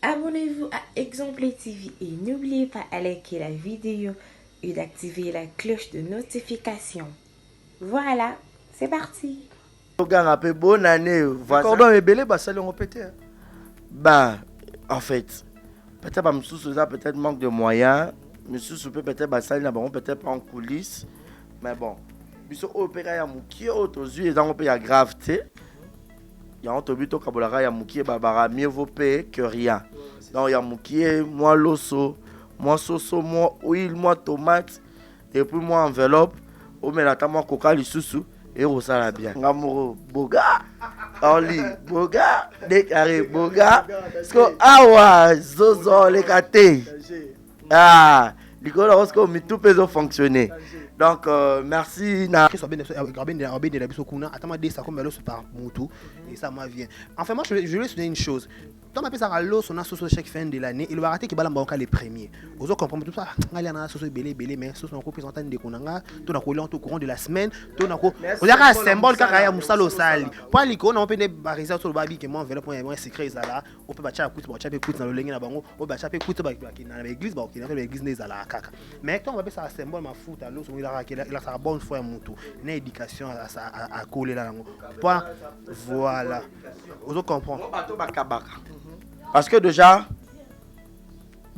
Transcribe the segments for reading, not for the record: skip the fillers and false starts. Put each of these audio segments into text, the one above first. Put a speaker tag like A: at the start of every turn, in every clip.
A: Abonnez-vous à Exemple TV et n'oubliez pas de liker la vidéo et d'activer la cloche de notification. Voilà, c'est parti.
B: Bonne année.
C: Cordon est belé, bah ça l'on répété.
B: Bah, en fait, peut-être pas peut-être manque de moyens. Monsieur peut-être bah ça peut-être pas en coulisses. Mais bon, biso opéra ya mukie autozui ezango pe ya gravité. Ya on tobi to kabolara ya mukie babara mieux vaut payer que rien. Donc ya mukie moi loso, moi soso, moi huile, moi tomate et puis moi enveloppe. O me la ta moi coca lisusu et ça la bien. Ngamoro boga. Oli boga, décarré boga. Sko awa zozo le kate. Ah, Nicolas Roscoe mi tout peut fonctionner. Donc merci na
C: Que soit bien de la bisokuna, attends des ça comme l'eau par moto et ça m'a vient. Enfin moi je vais souligner une chose. Quand on appelle ça l'eau son associé chaque fin de l'année, il va rater qui va l'embarquer les premiers. Vous comprenez tout ça. Allez na associé belé mais ce sont représentant de konanga, tout na collant au courant de la semaine, tout na ko. Vous avez un symbole kaka ya musalo sali. Pas l'icône on peut des bariser sur le babi que moi enveloppe moi secret ça on peut bacha coûte bacha pe coûte dans le lengi na bango, on bacha pe coûte ba na l'église ba qui na l'église des ala kaka. Mais quand on appelle ça un symbole ma foot à l'eau il a sa bonne foi mutu. Une éducation à coller là. Pas voilà. Vous comprenez.
B: Parce que déjà,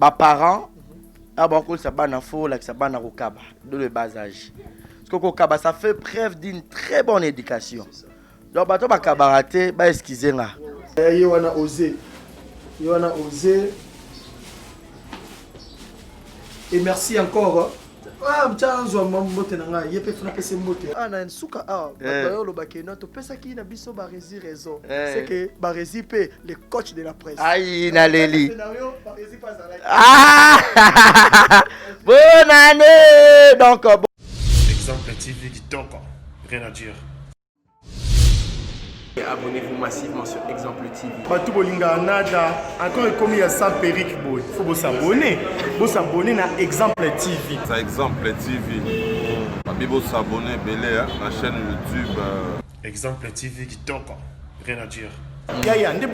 B: mes parents, ça de le bas âge. Parce que ça fait preuve d'une très bonne éducation. Donc, excusez moi.
C: Il y a osé. Et merci encore. Ah, mchanzo mbote nanga yepe funa pese mbote. Ah na nsuka bayo lo bakena to pesa ki na biso ba rési raison. C'est que ba rési pe les coachs de la presse.
B: Aïe na leli.
C: Scénario ba rési pas à la.
B: Ah! Bonne année. Donc
D: Exemple TV qui toque, rien à dire.
E: Abonnez-vous massivement sur Exemple TV.
F: Batou bolinga nada encore comme il y a 100 perruques boy. Faut vous s'abonner. Vous s'abonner na Exemple TV.
G: Ça Exemple TV. Bibo s'abonner belé à la chaîne YouTube.
D: Exemple TV qui toque, rien à dire.
F: Yaya ndé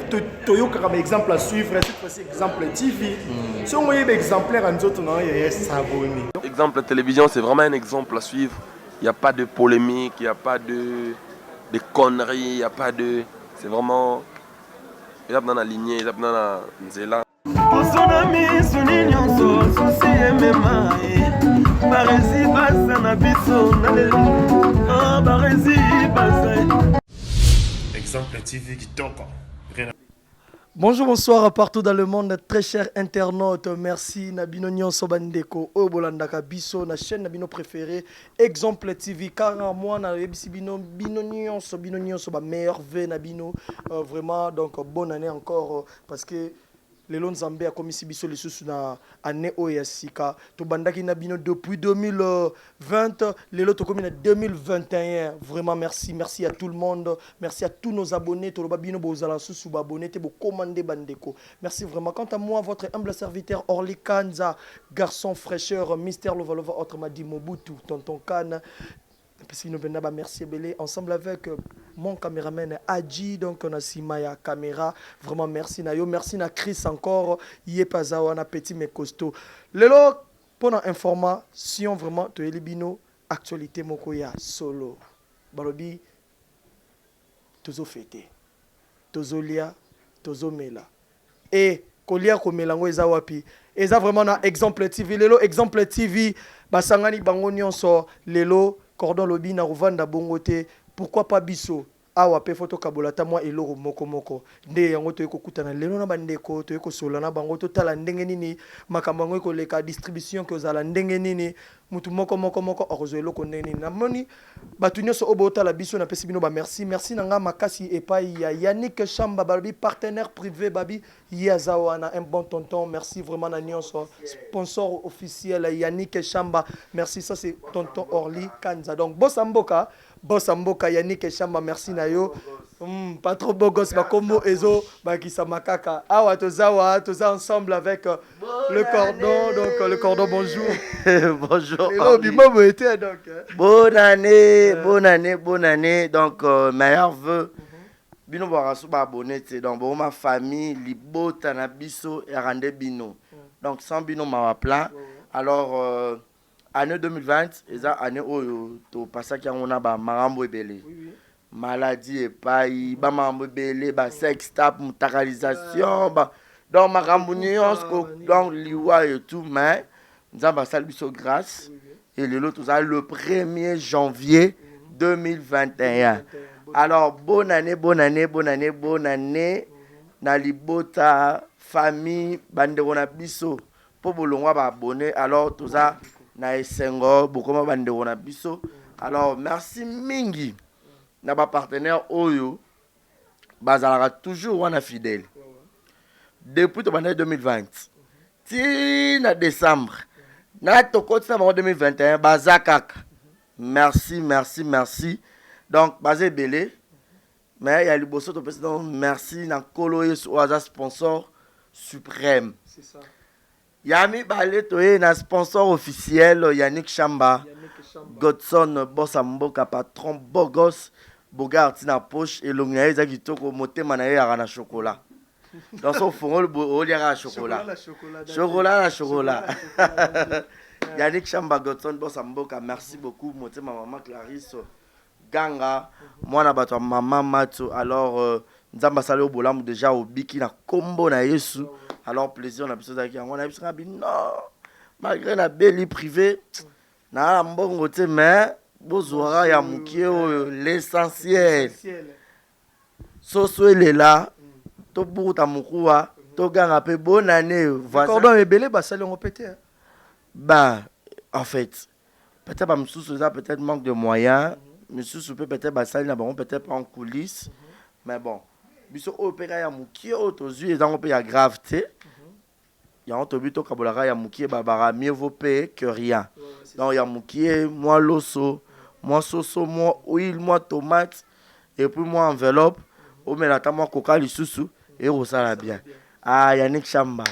F: toyo comme exemple à suivre cette fois-ci Exemple TV. Si on voyait exemplaire en autres non yaya s'abonner.
E: Exemple télévision, c'est vraiment un exemple à suivre. Il n'y a pas de polémique, il n'y a pas de conneries, il n'y a pas de... C'est vraiment... Il y a dans la lignée, il y a dans la nzela.
D: Exemple TV qui toque, rien à dire.
C: Bonjour, bonsoir partout dans le monde, très chers internautes. Merci Nabino Nyonso Bandeko, Obolandaka Biso, na chaîne Nabino préférée, Exemple TV. Car moi, na ABC Bino Nyonso, ba meilleur V Nabino. Vraiment, donc bonne année encore parce que les lois Zambé a commis si biso les sous na année Oyasika. To bandaki Nabino depuis 2020, les lots commis en 2021. Vraiment merci à tout le monde, merci à tous nos abonnés. To babino bozala sous abonnés, te bo commander bandeko. Merci vraiment. Quant à moi, votre humble serviteur Orly Kanza, garçon fraîcheur, Mystère Lovalova, autrement dit Mobutu, tonton Kan. Parce qu'il nous venait à merci belé ensemble avec mon caméraman Adji, donc on a Simaya caméra, vraiment merci Nayo, merci na Chris encore, Yepazawa na petit mais costaud. Lelo pour information vraiment to elibino actualité mokoya solo. Balobi tozo fêté. Tozo lia, tozo mela. Et kolia ko melango eza wapi? Eza vraiment na Exemple TV. Lelo Exemple TV basangani bango nyonso lelo cordon lobby na ruvanda bongote pourquoi pas biso awa pe photo kabolata moi eloro moko nde yango to ekokutana lelo na bandeko to ekosola na bango to tala ndenge nini makambo ngo ekoleka distribution ko zala ndenge nini mutu moko ozo eloko ndenge nini namoni batu nyonso obota la biso na pesi bino ba merci nanga makasi epai ya Yannick Chamba babi partenaire privé babi yazawa na un bon tonton merci vraiment na nyonso sponsor officiel Yannick Chamba merci ça c'est tonton Orly Kanza donc Bossamboka Yannick Chamba merci na yo pas trop beau gosse bakomo ezo bakisa makaka awa toza ensemble avec le cordon donc le cordon bonjour.
B: Bonjour.
C: Donc
B: bonne année donc meilleurs vœux bino barasu ba abonné te donc bo ma famille libota na biso et rende bino donc sans bino ma plan alors année 2020 eza année oyo to pasaki ngona ba marambo ebele maladie epai ba marambo ebele ba sex tap mutakalisation ba donc marambo nyonso donc liwa et tout mais nzamba sali biso grâce et le lot le 1er janvier 2021. Alors, bonne année, bonne année, bonne année, bonne année. Na libota, famille, banderona biso. Po bolongwa ba abonné. Alors, tout ça, na esengo, bokoma banderona biso. Alors, merci mingi. Na ba partenaire Oyo, bazalaka toujours wana fidèle. Depuis to année 2020. Ti na décembre. Na tokoti na 2021, bazakaka. Merci, merci, merci. Donc, basé belé. Mais il y a le bosso, donc merci dans Koloye Oaza sponsor suprême.
C: C'est ça.
B: Yami Balé Toye na sponsor officiel Yannick Chamba. Godson Bossa Mboka patron Bogos Boga Artina poche et l'ongnaye Zaki Toko Mote Manaye Arana chocolat. Dans son fond le à chocolat. Chocolat. Yannick Chamba Godson Bossa Mboka, merci beaucoup Mote ma maman Clarisse. Ganga, moi na bato maman Mato, alors nzamba sale au bolam déjà au biki na combo na Yesu, alors plaisir na biso zaki on a biso non malgré na beli privé na mbongo te mais bozora ya mukie l'essentiel soso ele là to buta mukua to ganga pe bonne année
C: voilà cordon ebele ba sale on pété
B: bah en fait peut-être pas msousu ça peut-être manque de moyens. Monsieur peut-être basali na bango peut-être pas en coulisses mais bon biso opéra ya mukie otozu ezango pe ya gravité ya ontobito kabolaka ya mukie babara mieux vaut payer que rien donc ya mukie moi loso moi soso moi huile moi tomate et puis moi enveloppe o melata moi coca lisusu et rosala bien ah Yannick Chamba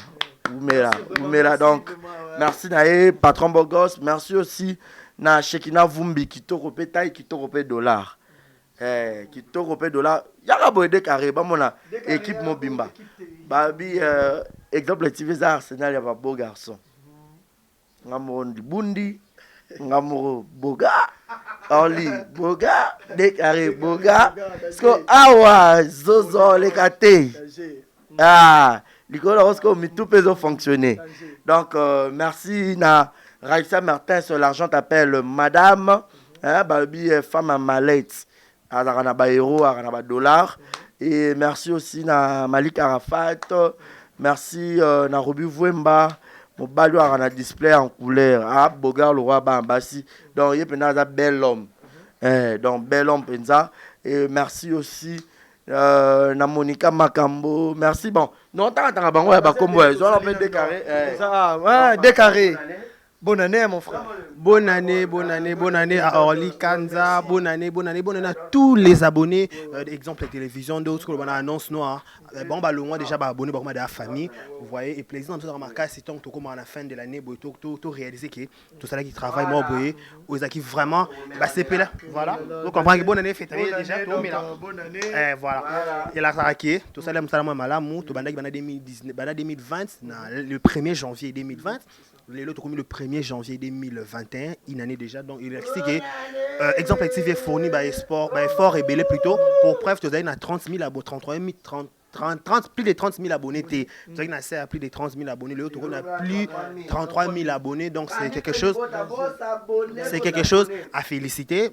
B: oumela donc merci na patron Bogos merci aussi na Shekina Vumbi kitoko pe taille kitoko pe dollar kitoko pe dollar yaka boy de carré ba mona équipe mobimba babi exemple TV za Arsenal ya ba beau garçon ngamo bundi ngamo boga oli boga de carré boga sko awa zozo le kate likolo osko mi tout peut fonctionner donc merci na Raïssa Martin sur l'argent t'appelle madame babi femme à mallette à ba euro à dollar et merci aussi na Malik Arafat merci na Robu Vwemba mon balou à display en couleur Bogar le roi Bambasi donc il penza bel homme donc bel homme penza et merci aussi na Monica Makambo merci bon non tant bango ya ba kombo ils ont fait
C: décarré. Bonne année mon frère.
H: Bonne année à Orly Kanza, bonne année à tous les abonnés. Exemple, la télévision, d'autres qu'on annonce noir. Bon, bah, le mois déjà, abonné de la famille. Vous voyez, et plaisir de remarquer, c'est tant que à la fin de l'année, tout réaliser que tout ça qui travaille, moi, vous qui vraiment, c'est là. Voilà. Donc, on prend une bonne année, fête déjà, tout, mais là.
C: Bonne année.
H: Voilà. Et là, ça a qui tout ça, là, tout 2020, le 1er janvier 2020. L'autre commis le 1er janvier 2021, une année déjà. Donc, il explique que, exemple, activé fourni par Fort et Belé plutôt, pour preuve, tu as 30 000 abonnés, 33 000, plus de 30 000 abonnés. Tu as plus de 30 000 abonnés. L'autre, on a plus de 33 000 abonnés. Donc, c'est quelque chose à féliciter.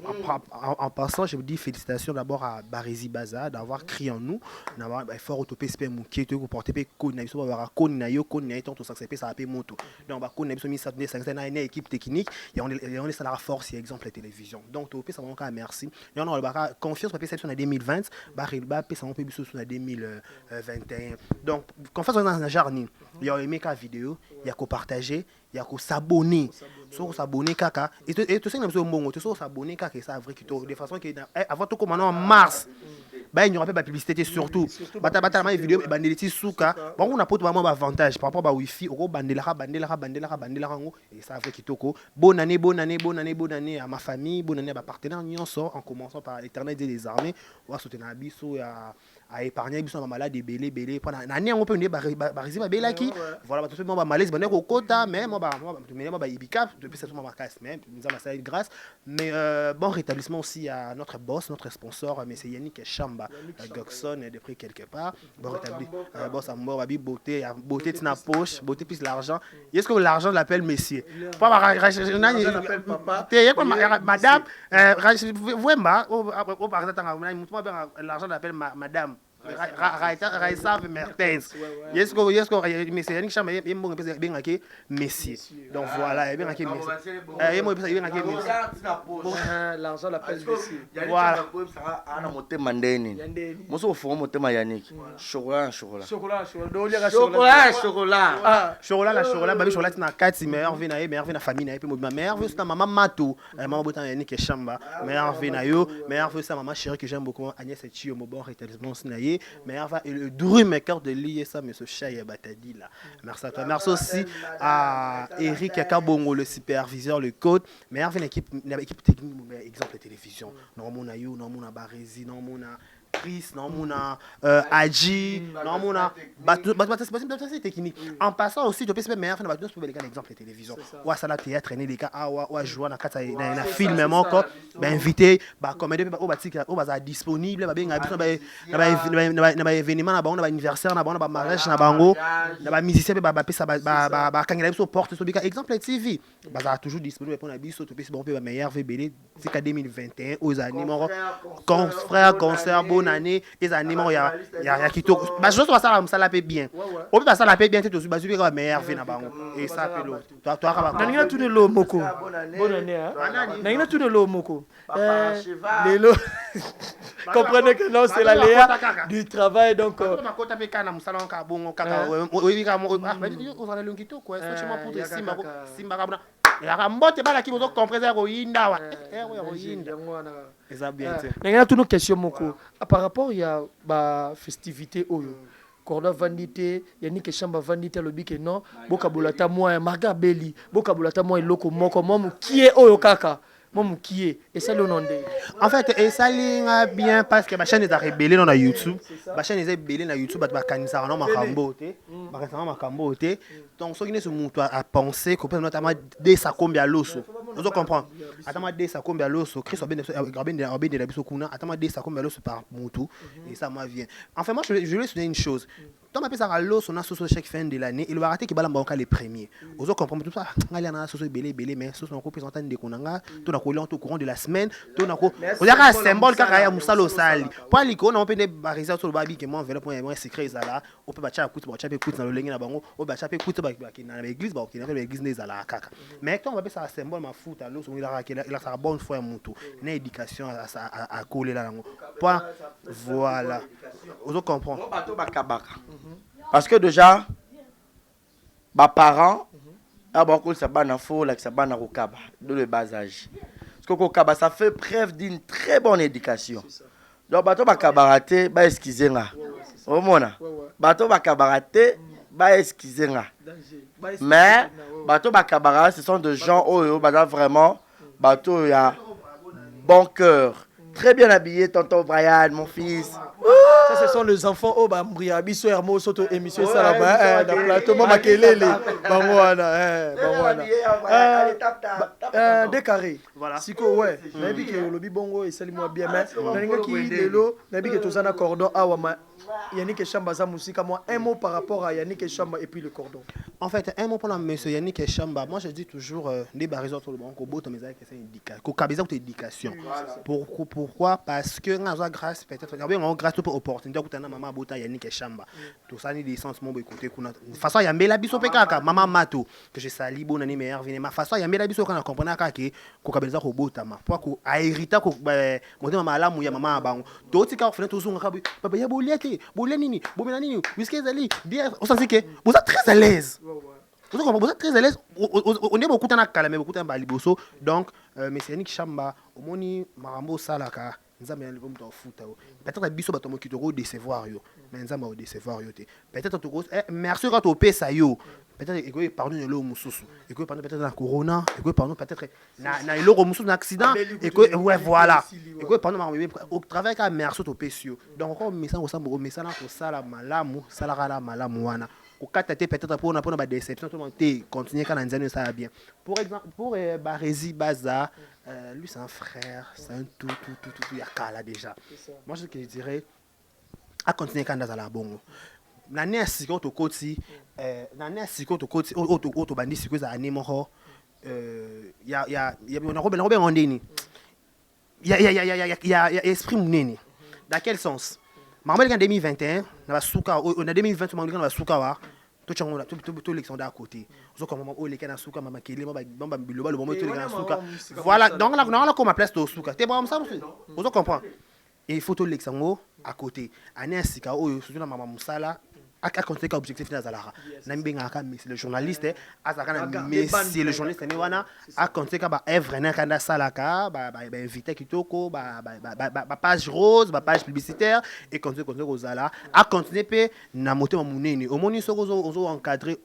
H: En passant, je vous dis félicitations d'abord à Barizi Baza d'avoir crié en nous, d'avoir fort autopé qui est porté tout ça donc une équipe technique et on est ça la force exemple la télévision donc ça va merci et on a confiance sur 2020 ça on peut sur 2021 donc confiance dans la journée il y a aimé la vidéo il y a qu'à partager il y a qu'à s'abonner sur s'abonner kaka et tout ça nous bon tout ça s'abonner kaka ça vrai que de façon que avant tout comme en mars bah il n'y aura pas de publicité surtout bata ma vidéo bandeli ti suka bon on a pas vraiment avantage par rapport à wifi au bandela ngo et ça fait kitoko bonne année à ma famille bonne année à ma partenaire nyonso en commençant par l'Éternel Dieu des armées on va soutenir biso à épargner biso ma malade belé pendant année on peut ne ba résister belaki voilà tout moi ba malaise ba ko kota mais moi ba ibika depuis cette moment casse même nous avons ça grâce mais bon rétablissement aussi à notre boss notre sponsor mais c'est Yannick Chamba Goxon depuis quelque part bon rétabli boss Ambo babi beauté tina poche beauté plus l'argent est-ce que l'argent l'appelle messieurs pas l'appelle papa madame vraiment au par exemple l'argent l'appelle madame Raïsa Mertens. Yes, mais c'est Yannick Chamba, il m'a bien hacké Messi. Donc voilà, il bien hacké Messi. Il m'a bien hacké Messi.
C: L'argent l'appelle Messi.
H: Voilà.
B: Ana moté mandeni. Moso fo moté ma Yannick. Chocolat.
H: Chocolat, babi chocolat na 4 meilleur vie na famille na et puis ma mère veut ça maman Mato, maman botan Yannick Chamba, meilleur vie na yo, meilleur veut ça maman chérie que j'aime beaucoup Agnès Etchio mo bon rétablissement sinaye. Mais enfin, le drume mes cœurs de lier ça, mais ce chat y a batadi là. Merci à toi. Merci aussi à Eric Akabongo, le superviseur, le code. Mais enfin, l'équipe technique, exemple la télévision. Non, mon aïe, non, mon Barési, non, mon Chris, non, mon Adji, non, mon c'est technique. En passant aussi, tu peux se mettre meilleur pour exemple la télévision. Ou à ça la théâtre, les cas, ou à jouer dans un film même encore, invité, comédie, au bas disponible, na événement na bango na anniversaire na bango na mariage na bango na musicien ba pesa ba kangela biso porte so bika exemple TV ba toujours disponible pour na biso to pesa bon pe ba meilleur VBD c'est 2021 aux animaux frère concert bonne année les animaux ya kitoko ba je ça ça la paie bien on peut ça la paie bien tout ba su bika ba meilleur V na bango et ça peut l'autre toi ka ba
C: na tout de lo moko bonne année hein na tout de lo moko lelo comprenez que non c'est la léa du travail donc toutes nos questions moko par rapport il y a ba festivité oyo Cordon Vandité, Yannick Chamba Vandité le bique non, Bokabulata moi Marga Belli, Bokabulata moi loko moko mom qui est oyo kaka. Mon qui est et ça le nom de
H: en fait et ça linga bien parce que ma chaîne est rebellée dans YouTube ma chaîne est rebellée dans YouTube ba kanisa na makambo te ba kanisa makambo te donc ce qui ne se monte à penser que notamment des ça combien l'osso vous comprenez attends des ça combien l'osso Chris ben de la biso kuna attends des ça combien l'osso par mutu et ça moi vient enfin moi je voulais souligner une chose. Tant que ça l'os on a sur chaque fin de l'année il va rater que balam banca les premiers vous comprenez tout ça ngali na soso belé mais soso na ko présenter de konanga to na ko lento au courant de la semaine to na ko on a un symbole kaka ya musalo sali pas liko na on peut des barisa sur le babi que moi enveloppe moi secret ça on peut bacha écoute na le lengi na bango on bacha écoute ba na l'église ba na l'église des ala kaka mais quand on va ça symbole ma foot à l'os il a sa bonne foi mutu na éducation à coller là point voilà vous comprenez
B: parce que déjà mes parents beaucoup ça bana faux là ça bana kokaba de le bas âge parce que kokaba ça fait preuve d'une très bonne éducation donc bato bakabaraté ba excuser nga au mona bato bakabaraté ba excuser nga mais bato bakabara ce sont des gens oh bana vraiment bato ya bon cœur très bien habillé tonton Brian mon fils.
C: Ça, ce sont les enfants au Bambria, Bisso Hermo, Soto, émission, ça là-bas, dans le plateau, Maman Kelele, des carrés. Voilà. Siko, ouais. Nabi qui est au lobby bongo et salut-moi bien, mais Nabi qui est l'eau, Nabi qui est aux Zana Cordon, Awama, Yannick Chamba, Zamousika, moi, un mot par rapport à Yannick Chamba et puis le cordon.
H: En fait, un mot pour monsieur Yannick Chamba, moi je dis toujours, les barrières sur le banc, au bout de mes amis, c'est une éducation. Pourquoi? Parce que, grâce, peut-être, grâce aux opportunités, que maman bota Yannick Chamba. Tout ça, ni des sens, mon écoute, de toute façon, il y a la biso pekaka, maman Mato, que je sali, bonne année, meilleure vie, ma façon, il y a la biso quand on comprend que Kokabelza ko bota ma. Pourquoi a hérité ko mon maman la mouya maman abango. D'autres cas, on fait tout ça, papa ya boliate, bolenini, bomenani, whisky zali, bien, on s'en dit que vous êtes très à l'aise. Vous êtes très à l'aise. On est beaucoup dans la calme, beaucoup dans Baliboso. Donc, monsieur Yannick Chamba, au moni Marambo Salaka. nzambe ya moto afuta yo peut-être biso bato moki toko décevoir yo mais nzambe o décevoir yo te peut-être toko merci quand to pesa yo peut-être eko pardon lo mususu eko pardon peut-être na corona eko pardon peut-être na eloko mususu na accident eko ouais voilà eko pardon au travail ka merci to pesio donc encore message au message na ko sala malamu sala kala malamu wana kokata te peut-être pour na ba déception tout le monde te continuer quand nzano ça va bien pour exemple pour Barési Baza lui c'est un frère c'est un tout yakala déjà moi ce que je dirais à continuer quand dans la bongo na nesi ko to koti na nesi ko to koti auto bandi siko za anemo ya on a Robert Ondeni ya esprit munene dans quel sens Marmel en 2021 na suka on a 2020 Marmel na suka wa to changona to l'élection d'à côté zo comme moment o le kana suka mama kele mama biloba le moment to le kana suka voilà donc là comme place to suka te bon ça vous comprendre et il faut to l'élection à côté ane sika o surtout na mama musala à compter objectif dans Zalara nambenga ka mais le journaliste azaka na mais c'est le journaliste ne wana à compter ka ba evre na kanda salaka ba invité kitoko ba page rose ba page publicitaire et compter aux Zala à continuer pe na motema munene au moni soko ozo encadrer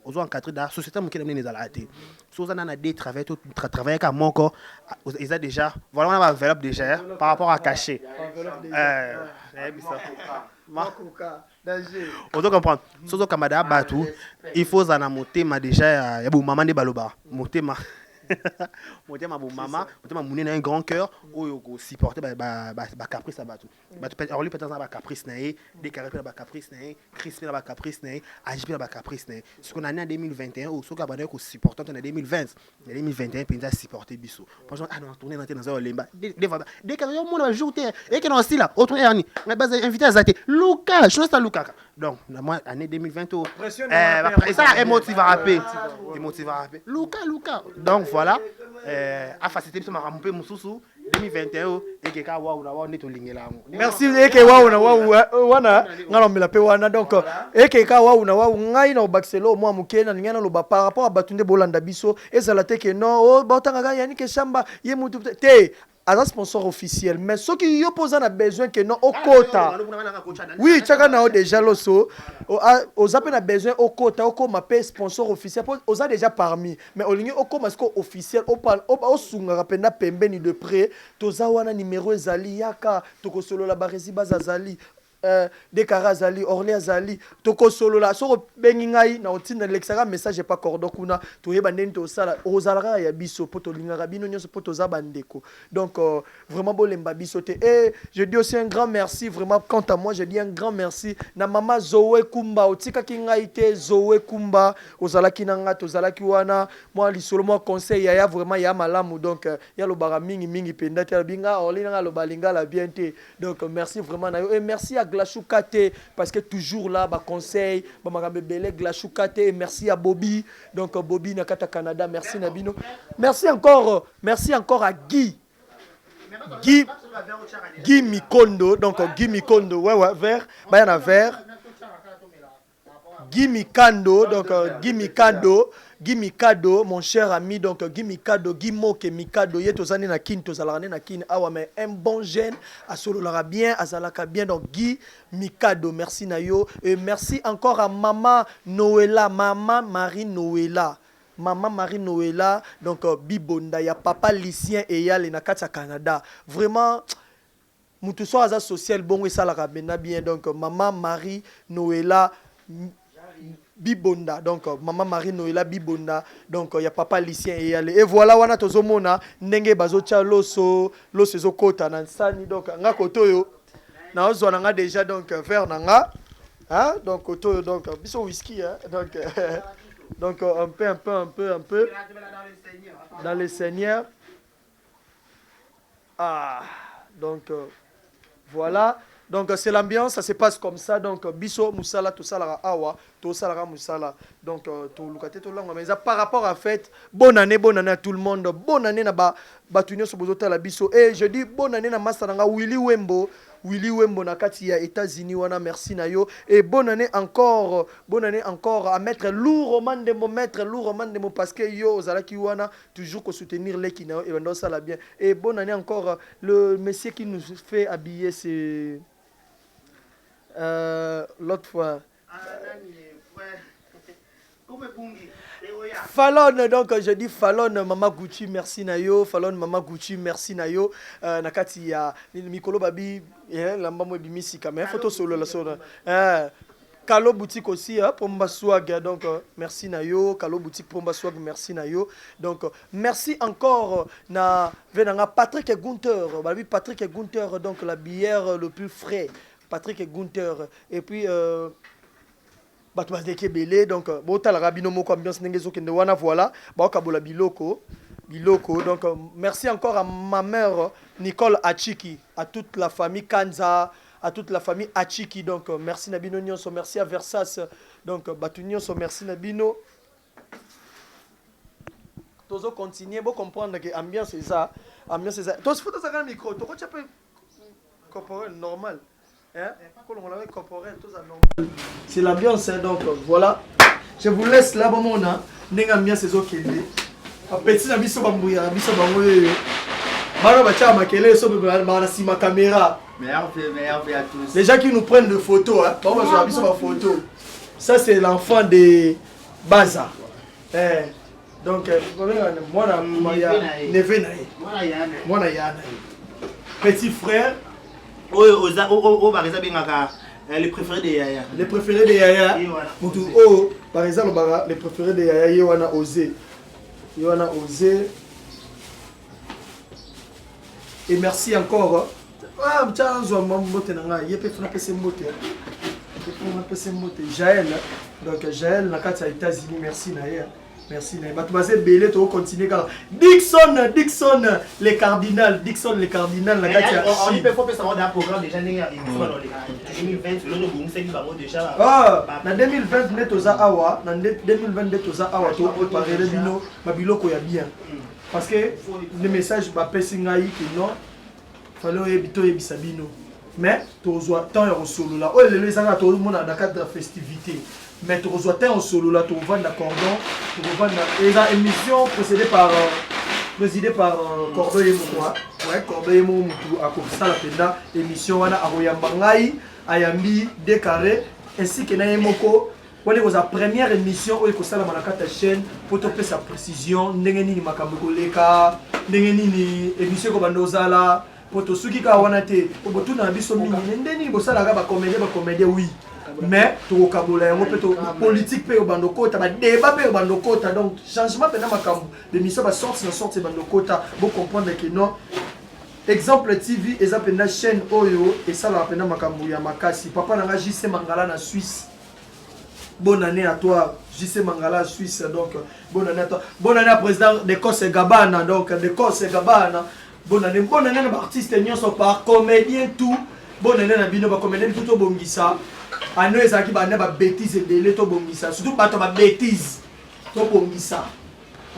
H: dans société mukene munene zalate so zana na des travailler ka moko ils a déjà voilà on a enveloppe déjà par rapport à cacher on doit comprendre sozo kamada batu il faut zana motema déjà ya bu maman de baloba motema motema bu mama motema munene un grand cœur ou supporter ba caprice batu alors lui peut-être ba caprice nae des caractères ba caprice nae crispé ba caprice nae agir ba caprice nae ce qu'on a en 2021 ou ce qu'on a ko supporter en 2020 en 2021 penza supporter biso franchement ah non tourner dans lemba des caractères mon va jouer et que non aussi là autre erni mais base invité à Zate Lucas je suis Lucas donc moi année 2020 ça émotive à rapper Lucas donc voilà à faciliter ça m'a rampé mususu 2021 et que ka wa una neto lingela
C: merci eke wa una wana ngalombela pe wana donc eke ka wa una ngai na Baxelo moi mukena ngana lo ba par rapport à batunde bolanda biso ezala te ke non o botanga ga yani ke shamba ye mutu te as un sponsor officiel mais ceux qui opposent a besoin que non au quota oui chacun a déjà l'osso aux appels a besoin au quota au comme appel sponsor officiel aux a déjà parmi mais au ligne au comme officiel au sunga rapena pembeni de près toza wana numéro ezali yaka toko solo la Barési Baza zali de Karazali, Orléans Zali, Toko Solo la, so bengi ngai na otina lexaka message pas cordo kuna, to yeba ndeni to sala, ozalara ya biso poto lingara bino nyonso poto za bandeko. Donc vraiment bolemba biso te. Et je dis aussi un grand merci vraiment quant à moi, je dis un grand merci na mama Zoé Kumba, otika ki ngai te Zoé Kumba, ozalaki nanga to zalaki wana, moi lisolo moi conseil ya vraiment ya malamu donc ya lo bara mingi penda te binga orlinga lo balinga la bien te. Donc merci vraiment na yo et merci à Glachukate parce que toujours là ba conseil ba makambe belé Glachukate et merci à Bobby donc Bobby Nakata Canada merci Nabino merci encore à Guy Mikondo donc Guy Mikondo ouais vert ba yana vert Guy Mikando donc Guy Mikado, mon cher ami, donc Guy Mikado, Guy Moke Mikado, yetozane na kin, tozalane na kin, awa mais un bon jeune, asololera bien, azalaka bien, donc Guy Mikado, merci Nayo, et merci encore à Maman Noëlla, Maman Marie Noëlla. Maman Marie Noëlla, donc Bibonda, ya Papa Lucien et Yale na Katsa Canada. Vraiment, mutuso aza social, bon, et ça la bien, donc Maman Marie Noëlla, Bibonda donc maman Marie Noëlla Bibonda donc il y a papa Lucien et voilà wana tozomona ndenge bazocha loso ezokota na nsani donc nga kotoyo na ozwana nga déjà donc vers nanga hein donc kotoyo donc biso whisky hein donc un peu dans les seigneurs donc voilà. Donc c'est l'ambiance, ça se passe comme ça. Donc biso musala tout ça la awa tout ça la musala donc tout lukate tout langue mais ça par rapport à fête bonne année à tout le monde bonne année na batunyo so bozota la biso et je dis bonne année na master nga Willy Wembo na kati ya États-Unis wana merci na yo et bonne année encore à mettre lourdement de mots parce que yo ozalaki wana toujours ko soutenir les qui na et on ça la bien et bonne année encore le monsieur qui nous fait habiller c'est l'autre fois Fallon, donc je dis Fallon, Mama Gucci, merci Nayo. Fallon, Mama Gucci, merci Nayo. Nakati ya Mikolo Babi, l'ambamo bimisi kamera, photo solo la solo. Kalo Boutique aussi, Pomba Swag, donc merci Nayo. Kalo Boutique Pomba Swag, merci Nayo. Donc merci encore na venanga Patrick Gunther, Babi Patrick Gunther, donc la bière le plus frais. Patrick Gunther et puis Batouazeke Belé, donc Botal Rabino Moko ambiance Nengezo Kendewana, voilà, Baokabola Biloko, donc merci encore à ma mère Nicole Achiki, à toute la famille Kanza, à toute la famille Achiki, donc merci Nabino Nyonso, merci à Versas, donc Batu Nyonso, merci Nabino. Tozo continuer, bon comprendre que ambiance c'est ça, Tozo faut ça un micro, toi tu peux corporel normal. C'est l'ambiance, donc voilà. Je vous laisse là, bon, on a ambiance c'est ok. Petit ami so bambouya, biso bambouya. Bana bacha makele so bana si ma caméra. Merci à tous. Les gens qui nous prennent des photos, hein. Bon, on biso ma photo. Ça c'est l'enfant de Baza. Donc moi na neve nae. Moi na yana. Petit frère.
H: Les préférés de Yaya.
C: Les préférés de Yaya. Par exemple, les préférés de Yaya, il y a osé. Et merci encore. Jaël. Donc Jaël, la carte aux États-Unis, merci Naya. Merci Naya. Matouazé Belé, tu vas continuer. Dixon, les cardinals. La carte
H: on y peut pas faire un programme déjà. 2020, déjà.
C: En 2020, net aux Awa. En 2020, net aux Awa, tu vas préparer les bino. Ma biloko ya bien. Parce que les messages, bah, pessingaï, qui non. Fallait éviter les bisabino. Mais tu as tant en solo là. Oh, les gens tout le monde dans le cadre de la festivité. Mais tu as tant en solo là, tu vas dans cordon, tu vas dans les émissions présidée par Corbeil Moutoua. Ouais, Corbeil Moutoua a comme ça la penda émission wana Aroyambangai, Ayambi, Décaré, ainsi que Naemoko. On est la première émission où il y a la chaîne pour te faire sa précision. N'engeni makambo koleka, n'engeni émission ko bandozala. Poto suki ka wana te obotu na biso mingi ndeni bosala ga ba comédie oui mais to kabola yango pe to politique pe bandokota ba débat pe bandokota donc changement pe na makambo de mission ba sorti bandokota bo comprendre que non exemple TV eza pe na chaîne oyo et ça la pe na makambo ya makasi papa nanga JC Mangala na Suisse. Bonne année à toi JC Mangala Suisse donc bonne année à toi. Bonne année à président de Corse Gabana donc de Corse Gabana. Bonne année à artiste nyonso par comédien tout. Bonne année à bino ba comédien tout au bongisa. Ano ezaki ba na ba bêtise belé to bongisa. Surtout ba to ba bêtise to bongisa.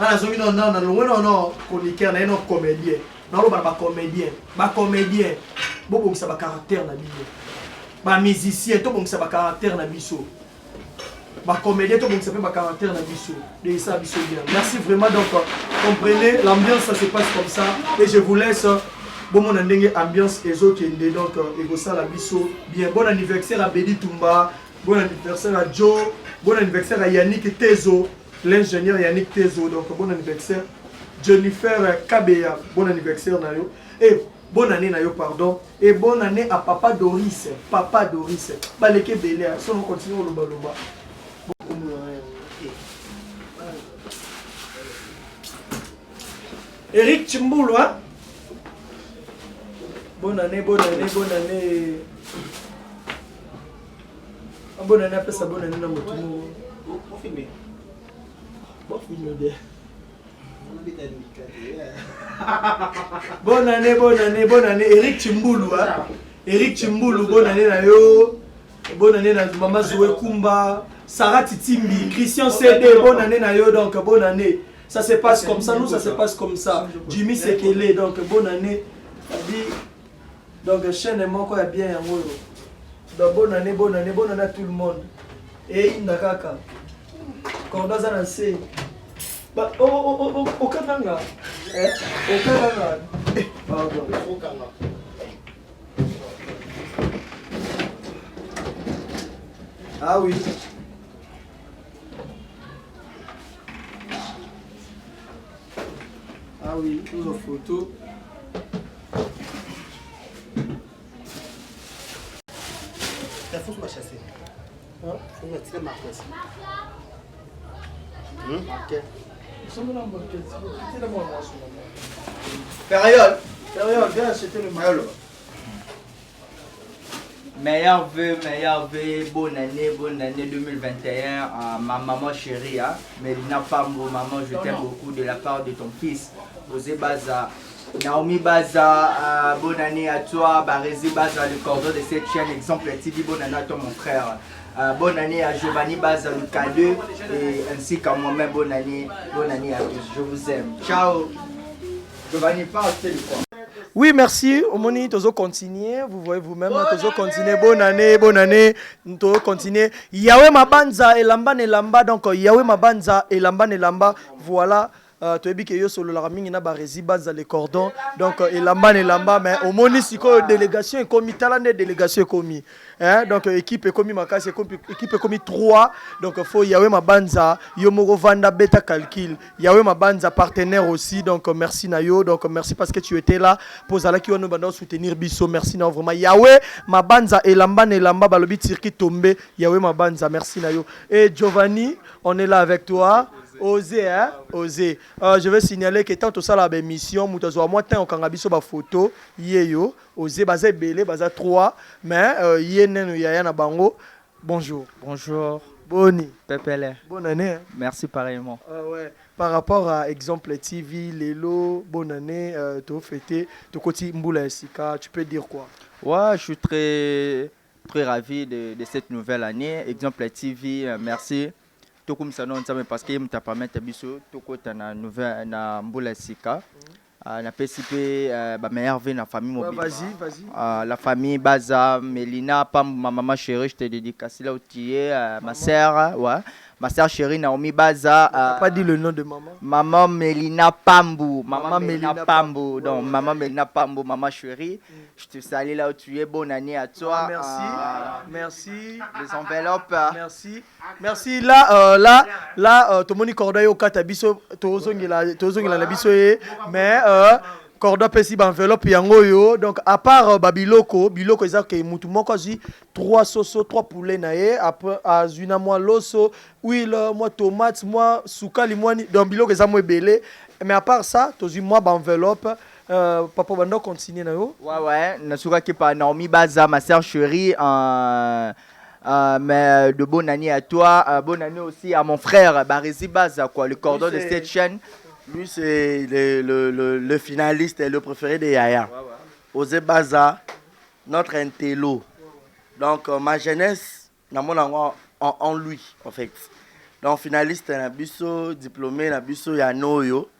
C: Ana zomi non non chroniqueur na no comédien. Na lo ba comédien. Ba comédien. Bo bongisa ba caractère na bino. Ba musicien to bongisa ba caractère na biso. Ba comédien to bongisa ba caractère na biso. De ça biso bien. Merci vraiment donc comprenez l'ambiance ça se passe comme ça et je vous laisse bon mon ambiance et autres donc et ça la biso bien bon anniversaire à Bedi Tumba, bon anniversaire à Joe, bon anniversaire à Yannick Tezo, l'ingénieur Yannick Tezo donc bon anniversaire Jennifer Kabea, bon anniversaire Nayo et bonne année Nayo pardon et bonne année à Papa Doris baleke belé si on continue au lomba. Eric Chimboulou, hein? Bonne année. Bonne année, après ça, bonne année dans votre mot. Bonne année. Eric Chimboulou, hein? Bonne année, Nayo. Bonne année, Maman Zoé Kumba. Sarah Titimbi, Christian CD, bonne année Nayo, donc bonne année. Ça se passe comme ça, nous ça se passe comme ça. Jimmy Sekele, donc bonne année. Donc chaîne moi quoi bien en gros. Donc bonne année à tout le monde. Et Indakaka. Quand ça lancé. Bah au Kananga. Au Kananga. Pardon. Ah oui. Ah oui, une photo.
H: La fausse m'a chassé.
C: Hein?
H: Faut me tirer Marquez.
C: Période, viens acheter le maillot.
I: Meilleur vœu, bonne année 2021 à ma maman chérie, hein? Mélina Pambo, maman, je t'aime beaucoup de la part de ton fils, José Baza. Naomi Baza, bonne année à toi, Barézi Baza, le cordon de cette chaîne, exemple TV, bonne année à toi mon frère. Bonne année à Giovanni Baza, le K2, et ainsi qu'à moi-même, bonne année à tous, je vous aime. Ciao. Giovanni, parle, c'est le quoi.
C: Oui, merci. Omoni, tozo continuer. Vous voyez vous-même, tozo continuer. Bonne année. Tozo continuer. Yahweh Mabanza et Lamba Nelamba. Donc, Yahweh Mabanza et Lamba. Voilà. Tu as dit que yo solo la ramingi na barezi baza les cordons. Donc, Lamba. Mais Omoni, si ko délégation est commis, talent délégation est commis. Hein? Donc équipe est commis makasi, équipe est commis 3. Donc il faut Yahweh Mabanza, Yomoro Vanda Beta Calcul, Yahweh Mabanza partenaire aussi. Donc merci Nayo, donc merci parce que tu étais là pour Zala qui nous banda soutenir Bisso. Merci Nayo vraiment. Yahweh Mabanza et Lamba balobi circuit tombé. Yahweh Mabanza, merci Nayo. Et Giovanni, on est là avec toi. Osez, hein? Osez. Je vais signaler que tant tout ça la mission, moutazo moi tant on kangabiso ba photo, yeyo, osez bazé belé, bazé 3, mais yenen yaya na bango. Bonjour.
I: Bonjour.
C: Boni.
I: Pépele.
C: Bonne année. Hein?
I: Merci pareillement.
C: Ouais. Par rapport à Exemple TV, Lelo, bonne année, tu fêté, tu côté Mboula Sika, tu peux dire quoi?
I: Ouais, je suis très ravi de cette nouvelle année. Exemple TV, merci. Tout comme ça, non, parce que je me permets de biso, tout côté na nouvelle na Mboula Sika. Na PCP, ma meilleure vie, la famille mobile.
C: Vas-y.
I: La famille Baza, Mélina, Pam, ma maman chérie, je te dédicace là où tu es, ma sœur, ouais. Ma sœur chérie Naomi Baza.
C: Pas dit le nom de maman.
I: Maman Mélina Pambou. Maman Mélina Pambou. Donc, maman Mélina Pambou, maman chérie. Je te salue là où tu es. Bonne année à toi.
C: Merci.
I: Les enveloppes.
C: Merci. Là, tout le monde est cordé au katabiso. Tout le monde est biso. Mais. Cordo pesi ba enveloppe yango yo donc à part biloko eza ke mutu moko zi 3 soso 3 poulets na ye après azuna moi loso huile moi tomate moi soukali moi donc biloko eza mo ebele mais à part ça tozi moi ba enveloppe papa bando continuer na yo
I: ouais na souka ki pa Naomi Baza ma sœur chérie mais de bonne année à toi bonne année aussi à mon frère Barézi Baza quoi le cordon de cette chaîne.
B: Lui, c'est le finaliste et le préféré de Yaya. Osé Baza, notre intello. Donc, ma jeunesse, en lui, en fait. Donc, finaliste, Nabiso, diplômé, Nabiso, Yanoyo.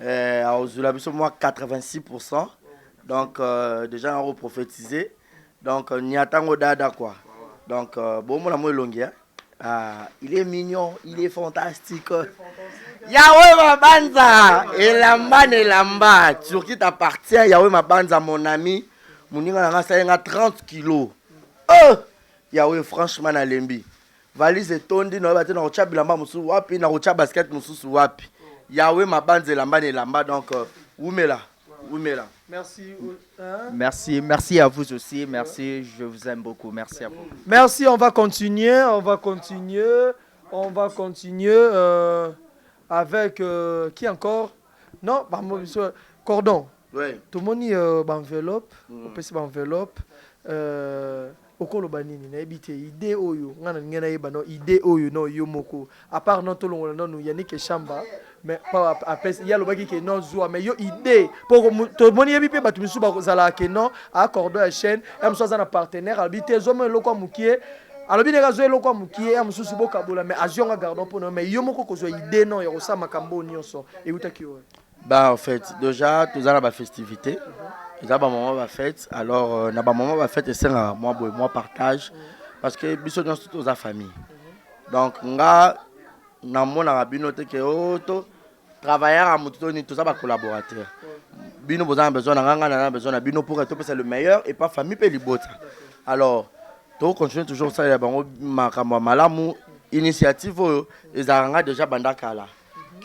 B: Nabiso, moi, 86%. Donc, déjà, on a prophétisé. Donc, Nyatango Dada, quoi. Donc, bon, moi, il est mignon, il est fantastique. Yahweh Mabanza, Elamba, sur qui t'appartient, Yahweh Mabanza, mon ami, mon a 30 kilos. Oh! Yahweh, franchement, na lembi. Valise et tondi, na rocha bilamba musu wapi, na rocha basket musu wapi. Yahweh Mabanza, Elamba, donc, oumela.
I: Merci à vous aussi, merci, je vous aime beaucoup, merci à vous.
C: Merci, on va continuer avec qui encore? Non, cordon.
B: Oui.
C: Tout le monde enveloppe, on peut se enveloppe. Okolo banini na ebité idée oyo ngana ngena yeba no idée oyo no yo moko à part non to longo no Yannick Chamba mais pas après il y a le baki que non zoa mais yo idée pour to moni yebi pe batu misu ba zala ke non accorder à chaîne am so za na partenaire habité zo me lokwa mukie alors bien les lo kwa mukie ya mususu boka bola mais azionga gardon pour mais yo moko ko zo idée non ya kosa makambo nyonso et utaki yo.
B: Bah en fait déjà tous à la festivité. Ils ont un moment de fête alors na ba moment de fête c'est un moi partage parce que biso dans toute la famille. Donc nga na mona rabino te ke auto travailleurs à mutoni tout ça ba collaborateur. Bino besoin na besoin na bino pour être c'est le meilleur et pas famille pe libota. Alors to continue toujours ça ya bango makambo malamu initiative ezanga déjà bandakala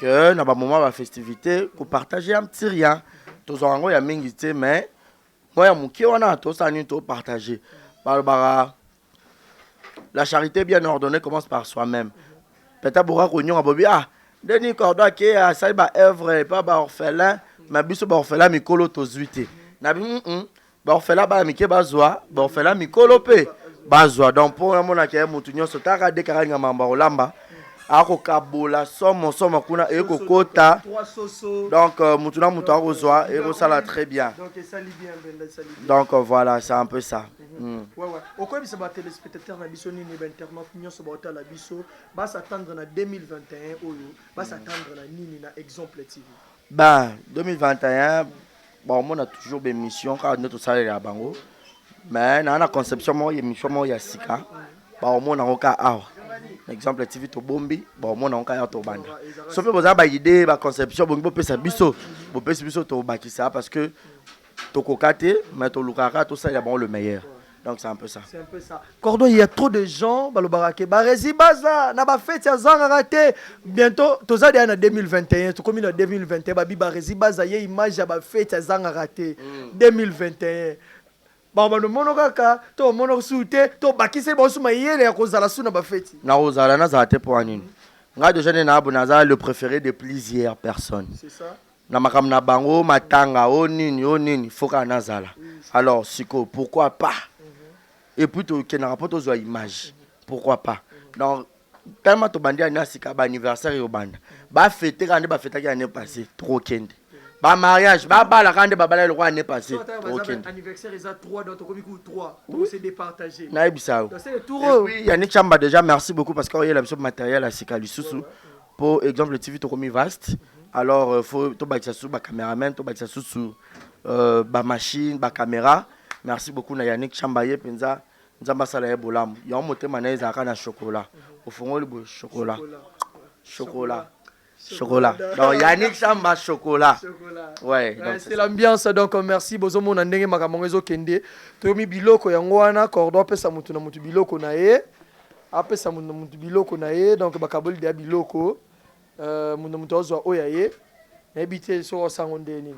B: que na ba moment de festivité pour partager un petit rien tous en ya mingi te mais moi ya muki wana to sani to partager la charité bien ordonnée commence par soi-même peut-être bora ko nyonga bobi ah deni cordo ke a ça ba œuvre pas ba orphelin mais biso ba orphelin mikolo to zuite na bi ba orphelin ba mike bazwa ba orphelin mikolo pe bazwa donc pour mona ke mutu nyonso taka de karanga mamba olamba ako kabola somo kuna e kokota donc mutu na mutu akozwa e kosala très bien donc voilà c'est un peu ça.
C: Ouais. Pourquoi bisa ba téléspectateurs na biso ni ba internaute nyonso ba otala biso ba s'attendre na 2021 oyo ba s'attendre na nini na Exemple TV.
B: Ben 2021 bon on a toujours des missions quand notre salaire à bango mais na na conception mo émission mo ya sika ba on a oka awa Exemple TV to bombi ba on a oka ya to banda so pe boza ba idée ba conception bongo pesa biso bo pesa biso to bakisa parce que to kokate mais to lukaka to ça ya bon le meilleur. Donc c'est un peu ça.
C: C'est un peu ça. Cordon, il y a trop de gens, balobarake, barezi baza, na ba fête ya zanga raté. Bientôt, toza dia na 2021, to comme na 2021, babi barezi baza ye image ya ba fête ya zanga raté. 2021. Ba ba no monokaka, to mono soute, to bakise bo suma yele ya kozala suna ba fête.
B: Na ozala na zaté pour anine. Nga de jeune na bonaza le préféré de plusieurs personnes.
C: C'est ça.
B: Na makam na bango matanga onini foka nazala. Alors siko pourquoi pas? Et puis tu as rapport aux images. Pourquoi pas? Donc, tellement tu bandé à Sika, anniversaire au band. Ba fêter quand ba fêter l'année passée, trop kende. Ba mariage, ba la quand ba le roi l'année passée, trop kende.
C: Anniversaire ils a 3 dans ton comique 3 pour se départager.
B: Na bisao.
C: C'est le tour.
B: Oui, Yannick Chamba déjà merci beaucoup parce qu'il y a la matériel à Sika Lisusu. Pour exemple Exemple TV to comme vaste. Alors faut to ba sous ba caméraman, to ba sous ba machine, ba caméra. Merci beaucoup na Yannick Chambaye penza nzamba sala ya bolamu ya motema na ezaka na chocolat au fond le chocolat donc Yannick Chamba chocolat ouais
C: c'est l'ambiance donc merci bozomo na ndenge makambo ezo kende to mi biloko yango wana cordon pesa mutu na mutu biloko na ye apesa mutu biloko na ye donc bakaboli de biloko mutu ozwa oya ye na ebite so sango ndeni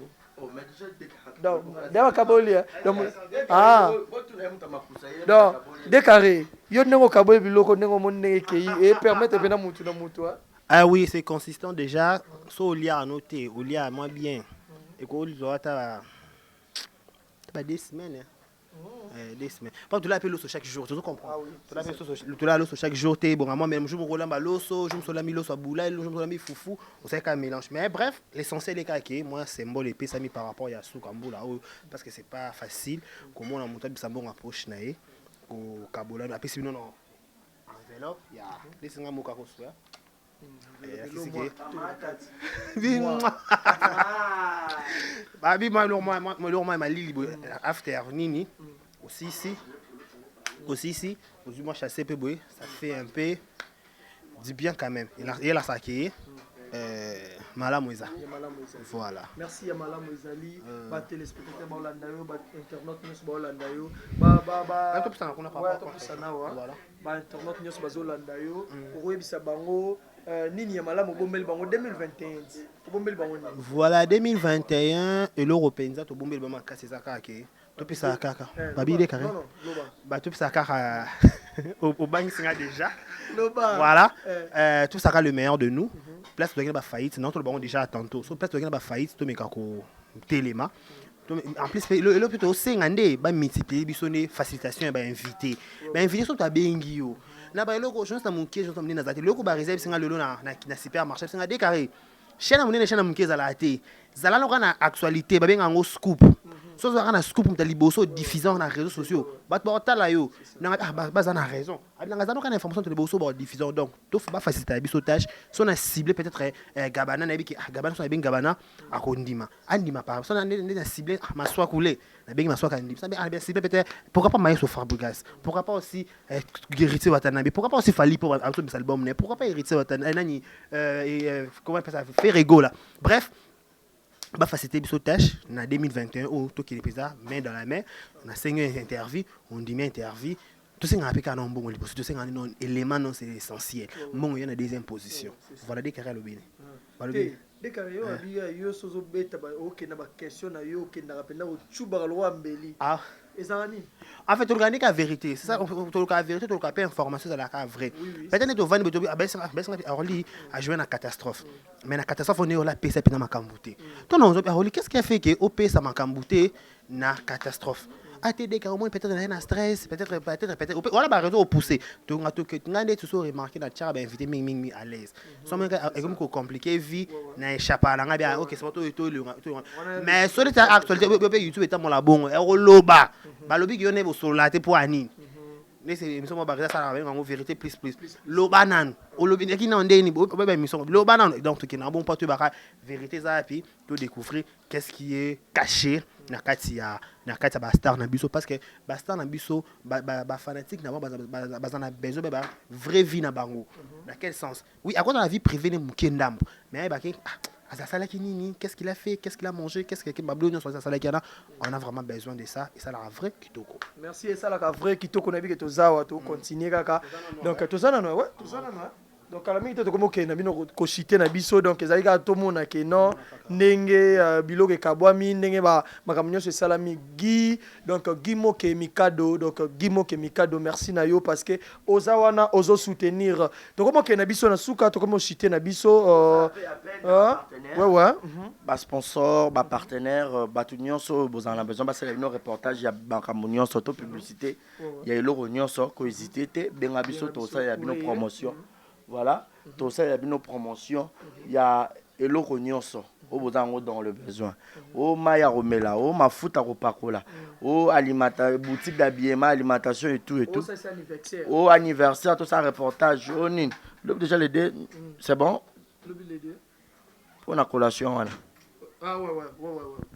C: donc d'abord kabolia donc donc décarré yo nengo kaboli biloko nengo monne kei et permettre vena mutu na mutu.
H: Ah oui, c'est consistant déjà. So il y a à noter, il y a moins bien. Et qu'on lui doit pas des semaines. Des semaines. Pas tout l'appel l'osso chaque jour, tu comprends? Tout l'osso chaque jour, t'es bon. Moi même je me roule en l'osso, je me suis la mis l'osso à boula, je me suis la mis foufou. On sait qu'un mélange. Mais bref, l'essentiel est que moi symbole épée ça mis par rapport à Soukamboula parce que c'est pas facile. Comment on a monté ça bon approche naé au Kabola. Après sinon non enveloppe, il y a des singa moka kosoa. Babi moi ma lili after nini aussi ici moi chasser peu boy ça fait un peu du bien quand même il a saké malamoisa voilà
C: merci ya malamoisali ba téléspectateur ba Holandayo ba internaute news ba Holandayo ba
H: tout ça on a
C: pas voilà ba internaute news ba Holandayo pour yebisa bango nini ya malamu bombeli bango 2021 bombeli bango
H: voilà 2021 et l'européen to bombeli ba makasi zakake to pisa kaka babi de carré ba to pisa kaka au bank singa déjà voilà tout ça le meilleur de nous place de ba faillite non tout le bango déjà tantôt so place de ba faillite to meka ko téléma en plus le plutôt sengande ba multiplier bisone facilitation ba invité so to bengi yo na ba eloko je na munke je tomni na zate eloko ba réserve singa lelo na supermarché singa décarré chaîne munene chaîne munke zala te zala loka na actualité ba benga ngo scoop so ça na scoop pour liboso diffusant na réseaux sociaux bat tala yo na bas na raison na za no kana information to liboso ba diffusant donc to ba faciliter la biso tâche so na ciblé peut-être Gabana na biki Gabana so na bien Gabana akondima andima par so na ciblé maswa coulé na bien maswa kandima ça bien ciblé peut-être pourquoi pas Maïso Fabregas pourquoi pas aussi Héritier Watanabe pourquoi pas aussi Fali pour un album pourquoi pas Héritier Watanabe nani comment on appelle ça Ferrego là bref bah faciliter biso tâche en 2021 où tout qui est pesa main dans la main on a 5 interviews on dit interview tout ça on a pas non bon tout ça on non élément non c'est essentiel bon il y a une deuxième position voilà des carrés lobine
C: dès que yo sozo beta ba OK na ba question na yo OK na rapenda o chuba lwa mbeli
H: ah
C: ezani
H: en fait organique la vérité c'est ça tout la vérité tout la information c'est la vrai peut-être to vendre beto Orly a joué une catastrophe mais la catastrophe on est la pesa pina makambouté toi non Orly qu'est-ce qui a fait que OP ça makambouté na catastrophe ATD car au moins peut-être dans un stress peut-être voilà bah raison pousser tu ngande tu so remarquer na tchaba invité ming à l'aise so même comme compliqué vie na échapper là ngabia OK c'est pas tout mais sur les actualité YouTube est mon la bon e loba ba lobi ki yone bo solaté pour anine mais c'est émission ba ça na en vérité plus loba nan o lobi ki na ndeni bo ba émission loba nan donc qui na bon pas tu ba vérité ça puis tu découvrir qu'est-ce qui est caché na kati ya ba star na biso parce que ba star na biso ba fanatique na ba na besoin ba vraie vie na bango dans quel sens oui à quoi dans la vie privée ne mukendambo mais ba ki ça nini qu'est-ce qu'il a fait qu'est-ce qu'il a mangé qu'est-ce que Babylone sur ça on a vraiment besoin de ça et ça la vrai kitoko
C: merci et ça la vrai kitoko na bi que tozawa to continuer kaka donc tozana no ouais tozana no donc à la minute to comme na bino ko chiter na biso donc ezali ka to mona ke non ndenge biloko kabwami ndenge ba makamunyo se salami Guy donc Guy Moke Mikado donc Guy Moke Mikado merci na yo parce que ozawana ozo soutenir to comme ke na biso na suka to comme chiter na biso ouais
B: ba sponsor ba partenaire ba tunyon so bozana besoin ba c'est nos reportage ya makamunyo so to publicité ya eloko nyonso ko hésiter te benga biso to ça ya bino promotion. Voilà, tout ça il y a nos promotions, il y a eloko nyonso au bozango dans le besoin. Au maya romela, au mafuta ropakola, au alimentaire boutique d'habillement, alimentation et tout. Au anniversaire, tout ça reportage, au nin. Déjà les deux, c'est bon? Pour la collation voilà.
C: Ah ouais.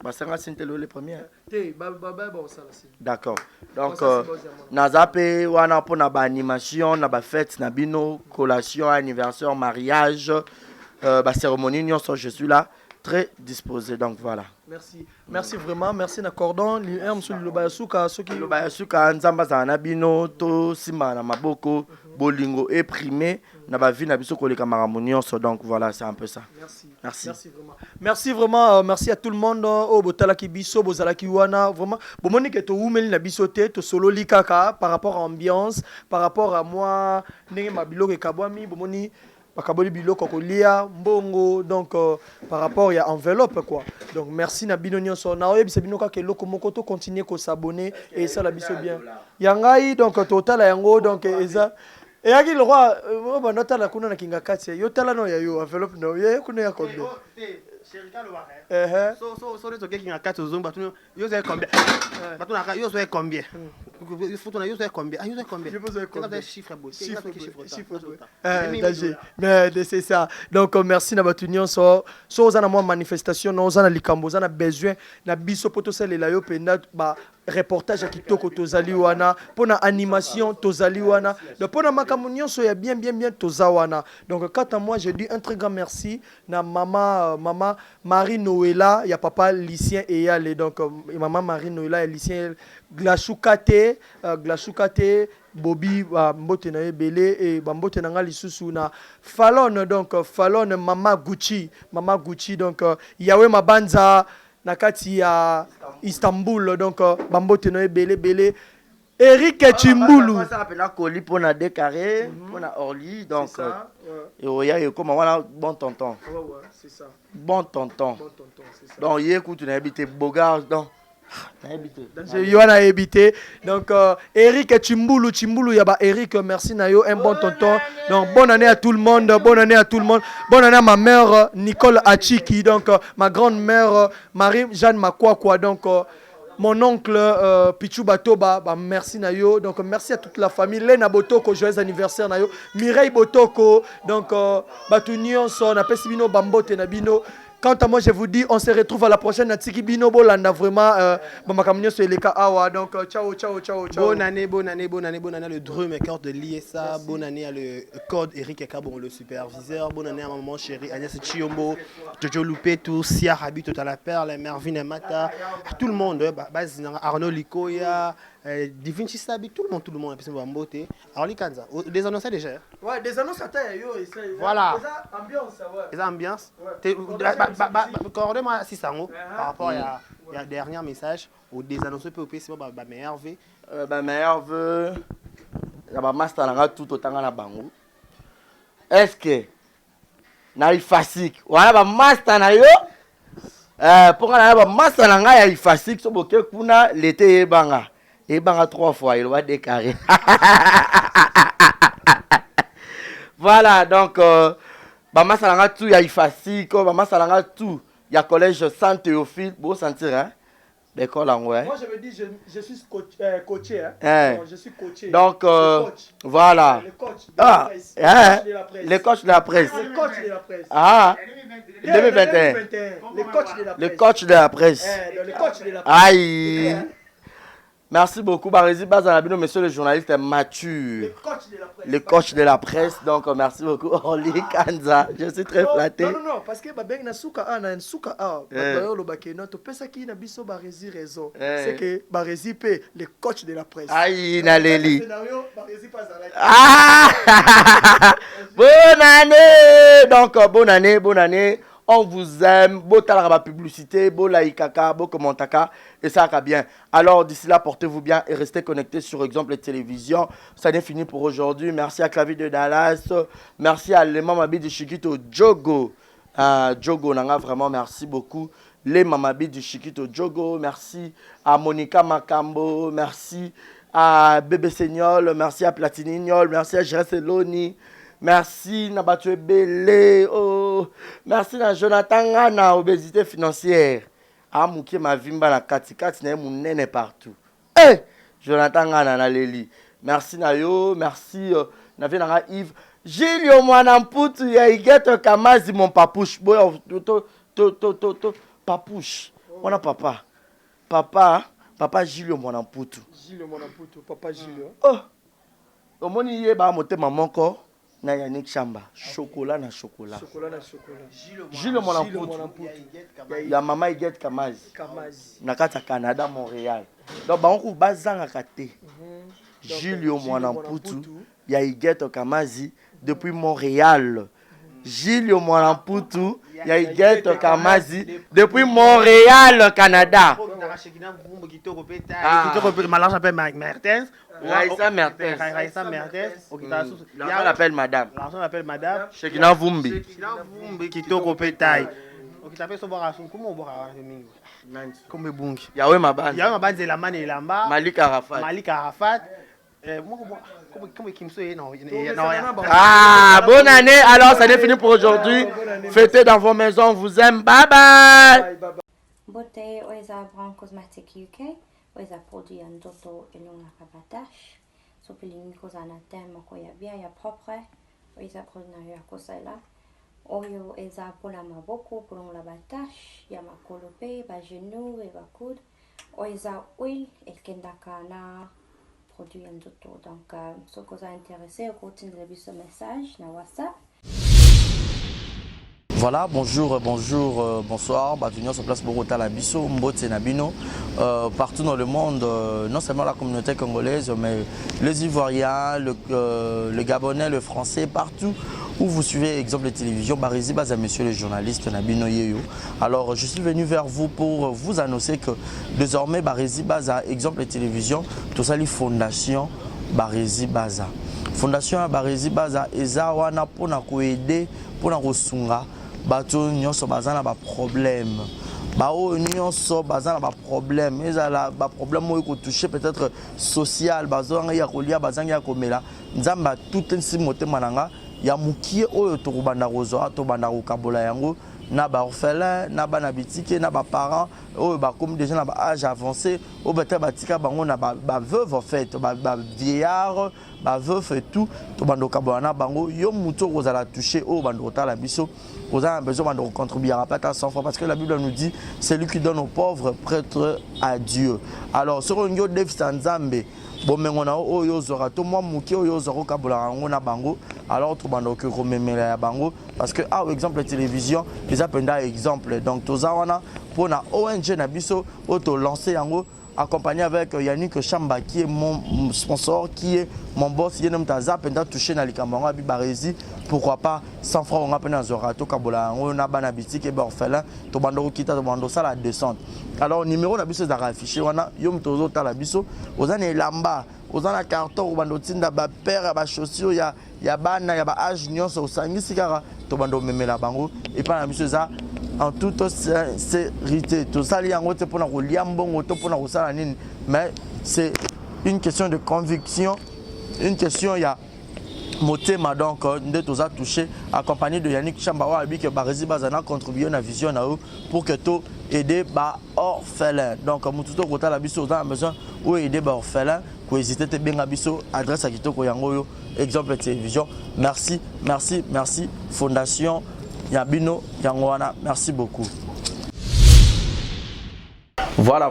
B: Bah c'est les premiers.
C: D'accord.
B: Donc nazape wana pour na ba animation, na ba fête, na bino collation, anniversaire, mariage, ba cérémonie nyonso je suis là très disposé donc voilà.
C: Merci vraiment, merci na cordon, monsieur Lobayasuka soki
B: Lobayasuka nzamba za na bino to sima na maboko bolingo éprimé na ba vie na biso koleka maramunionso donc voilà c'est un peu ça.
C: Merci vraiment, merci à tout le monde au botala ki biso bozala ki wana vraiment bomoni ke to umeli na biso te to solo likaka par rapport à ambiance par rapport à moi ndenge mabiloko kabwami bomoni bakaboli biloko kolia mbongo donc par rapport à enveloppe quoi donc merci na bino nyonso na oyebisa bino ka ke loko moko to continuer ko s'abonner et ça la biso bien yangai donc total yango donc eza et yaki le roi ba notala kuna na kinga kati yo tala no ya yo enveloppe no ye kuna ya combien
H: so les qui ont 4 zomba yo c'est combien batuna yo c'est combien il faut ton yo c'est combien yo c'est combien chiffre
C: mais c'est ça donc merci na batunyon so za na moi manifestation no za na likambo za na besoin na biso poto salela yo penda ba reportage à kitoko tozali wana pona animation tozali wana donc pona makamunyon so ya bien tozawana donc quant à moi je dis un très grand merci na maman Marie Noëlla ya papa Lucien et Yale donc maman Marie Noëlla et Lucien glashukate Bobby mbote na ebele et mbote na nga lisusu na Fallon donc Fallon mama Gucci donc yawe mabanza na kati ya Istanbul donc bambote na ebele Eric Chimbulu
B: ça rappelle Koli pour na décarré pour na Orly donc et oya et comme voilà bon tonton
C: c'est ça
B: bon tonton c'est ça donc hier écoute na habité Bogard donc
C: Yoana habité donc Eric Chimbulu yaba Eric merci na yo un bon tonton donc bonne année à tout le monde bonne année à ma mère Nicole Achiki donc ma grande mère Marie Jeanne Makwakwa donc mon oncle Pichou Batoba, bah, merci Nayo. Donc merci à toute la famille. Lena Botoko, joyeux anniversaire Nayo. Mireille Botoko, donc Batunion son, appelle Sibino Bambote Nabino. Quant à moi, je vous dis, on se retrouve à la prochaine. Natiki Bino Bolanda, vraiment, Bamakamnio sur les Awa. Donc, ciao, ciao, ciao, ciao.
H: Bonne année, bonne année, bonne année, bonne année. Le drummaker de l'ISA. Bonne année à le code Eric Ekabon, le superviseur. Bonne année à maman chérie Agnès Chiombo, Jojo Lupetou, Sia Rabi, Total La Perle, Mervin et Mata. Tout le monde, Arnaud Likoya, Divin Chisabi, tout le monde, tout le monde. Arli Kanza, des annonces déjà.
C: Ouais, des annonces à taille.
H: Voilà.
C: Des ambiance, ouais.
H: Des ambiances. Accordez-moi 600 par rapport à il dernier message ou des annonces POP c'est ba meilleur vœu
B: meilleur vœu la ba master nanga tout autant na bango est-ce que na ifasik wala ba master na yo pour na ba master nanga ya ifasik so boke kuna l'été ebanga 3 fois il va décarrer voilà donc ba master nanga tout ya ifasik ba master nanga tout. Il y a collège Saint Théophile, beau sentir, hein? L'école en ouais.
C: Moi, je me dis, je suis coaché, hein? Non, je suis coaché.
B: Donc,
C: coach.
B: voilà.
C: Le coach de la presse.
B: Le coach de la presse.
C: Le coach de la presse.
B: Ah, 2021.
C: Le coach de la presse.
B: Le coach de la presse.
C: Le coach de la presse.
B: Aïe. Merci beaucoup, Barési Bazalabino, monsieur le journaliste mature. Le coach de la presse. Donc, merci beaucoup, Orly Kanza. Je suis très flatté.
C: Non, parce que Babeng na souka a, na souka a. Le bakeno, to pesa ki na biso Barési raison. C'est que Barési peut le coach de la presse.
B: Aïe, Naleli.
C: Ah!
B: Bonne année! Donc, bonne année. On vous aime, beau talaba publicité, beau laïkaka, beau commentaka, et ça va bien. Alors d'ici là, portez-vous bien et restez connectés sur Exemple Télévision. Ça n'est fini pour aujourd'hui. Merci à Clavier de Dallas, merci à les Mamabi de Chiquito Jogo. Jogo Nanga, vraiment merci beaucoup. Les Mamabi de Chiquito Jogo, merci à Monica Makambo, merci à Bébé Seignol, merci à Platinignol, merci à Jérès Eloni. Merci Nabatue Belé, merci à Jonathan Ngana, obésité financière. Mouké ma vimba na kati na mon nene partout. Jonathan Ngana na Leli. Merci Nayo, merci na Yves. Gilio Mwanamputu ya igeto kamazi mon papouche. Boy papouche. Wana papa. Papa Gilio Mwanamputu.
C: Gilio Mwanamputu, papa Gilio.
B: Omoni ye ba motema monko. Na Yannick Chamba, chocolat na chocolat. Gilles Mwanamputu. Ya mama Iget Kamazi. Na kata Canada, Montréal. Donc bango bazanga kate. Gilles Mwanamputu ya Iget Kamazi depuis Montréal. Gilles Mwanamputu ya Iget Kamazi depuis Montréal, Canada.
H: Malange appelle Mertens.
B: Raïssa Mertens. L'argent l'appelle madame. Shekina Vumbi.
H: Kitoko Pétail. Comment on boit comme bungi.
B: Yahweh Mabane.
H: Yahweh Mabane c'est la man et l'amba.
B: Malik Arafat. Bonne année. Alors, ça n'est fini pour aujourd'hui. Fêtez dans vos maisons. On vous aime. Bye bye.
J: Beauté Oisa Brand Cosmetic UK. Oisa produit un toto et non la cabatache. Sopiling kozana thème koya bien ya propre. Oisa produit ya kosala. Oyo eza pona maboko pour la batache. Ya makolope, ba genou et ba coude. Oisa oil et kendaka na produit un toto. Donc, ce que vous intéressé, continuez de ce message na WhatsApp.
B: Voilà, bonjour, bonsoir. Bienvenue sur place Bogota Labiso, Mbote Nabino. Partout dans le monde, non seulement la communauté congolaise, mais les Ivoiriens, le Gabonais, le Français, partout où vous suivez Exemple de Télévision, Barési Baza, monsieur le journaliste Nabino Yeyo. Alors, je suis venu vers vous pour vous annoncer que désormais, Barési Baza, Exemple de Télévision, tout ça, les fondations Barési Baza. Fondation Barési Baza, eza wana pona koede, pona kosunga. Bato nyonso bazana ba problème. Bao nyonso bazana ba problème. Ezala ba problème mo ko toucher peut-être social, bazanga ya kolia, bazanga ya komela. Nzamba tout nsi motema nanga ya mukie oyo tokobanda kozwa tobanda kokabola yango na ba orphelin na ba na bitike na ba parents oyo ba comme déjà na ba âge avancé ou peut-être batika bango na ba veuve en fait ba vieillard ba veuve et tout tobanda kokabola na bango yo muto kozala toucher oyo bando kotala biso vous avez besoin de contribuer à pas 100 fois parce que la Bible nous dit c'est lui qui donne aux pauvres prêtre à Dieu. Alors sur un Dev Sanzambe bon mais on a oyo zora to moi muki oyo zora kabola ngo na bango alors to bando que rememela ya bango parce que ah exemple télévision les appenda exemple donc tozawana pour na ONG na biso auto lancer yango accompagné avec Yannick Chamba qui est mon sponsor, qui est mon boss, qui est notre zapenda touché dans les camarades Bibarezi. Pourquoi pas 100 francs on a peine à Zorato Kabola, on a banabiti qui est orphelin, to bando kita to bando ça la descente. Alors numéro na biso za affiché wana yom tozo ta la biso, ozana lamba, ozana carton bando tinda ba père ba chaussures ya bana ya ba âge nyonso osangisi kaka to bando memela bango et pas na biso za en toute sincérité. Tout ça, mais c'est une question de conviction, une question, il y a motema donc de tous a touché accompagné de Yannick Chambawa abi que Barezi Bazana contribué à la vision pour que tout aider ba orphelin. Donc mututo kota la biso on a besoin ou aider ba orphelin ko hésiter te benga biso adresse à kitoko yango exemple télévision. Merci, merci, merci Fondation Yabino Yangwana, merci beaucoup. Voilà.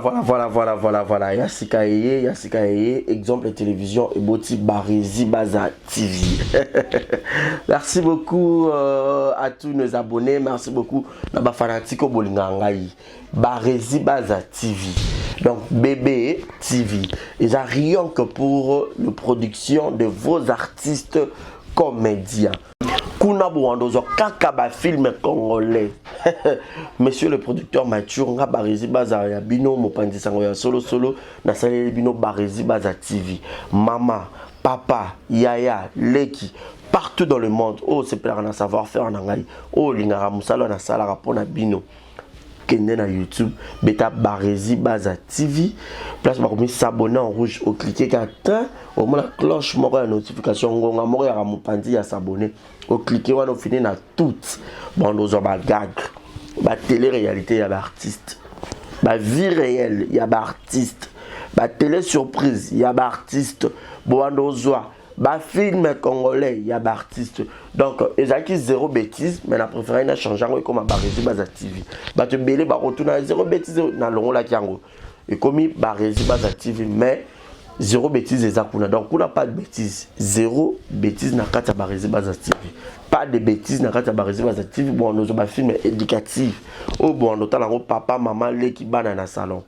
B: Yassika Eye, exemple télévision et Boti Barezi Baza TV. Merci beaucoup à tous nos abonnés, merci beaucoup Naba Fanatiko Bolingangai. Barezi Baza TV. Donc BB TV. Ils ont rien que pour la production de vos artistes comédiens. Kuna Bouandozo Kakaba film congolais. Monsieur le producteur Mathieu nga Barezi Baza ya bino mopandi sango ya solo na salé bino Barezi Baza TV. Mama, papa, yaya, leki partout dans le monde. Oh c'est plein na savoir-faire en angai. Oh lingara musalo na sala rapona bino. Kende na YouTube, beta Barezi Baza TV. Place par comme s'abonner en rouge au cliquer qu'atteint au moins la cloche moko la notification ngonga moko ya mopandi ya s'abonner. Au cliquer on finit na toutes bon nos ba gag ba télé-réalité ya ba artiste ba vie réelle ya ba artiste ba télé surprise ya ba artiste bon nos ba film congolais ya ba artiste donc ezaki zéro bêtise mais na préféré na changer comme Barezi Baza TV ba te belé ba retourner zéro bêtise na longo la kiango et comme Barezi Baza TV mais zéro bêtise ezakuna donc on n'a pas de bêtise zéro bêtise na kata Barezi Baza TV pas de bêtises na kata Barezi Baza TV bon nous ba film éducatif oh bon notamment papa maman les qui bana na salon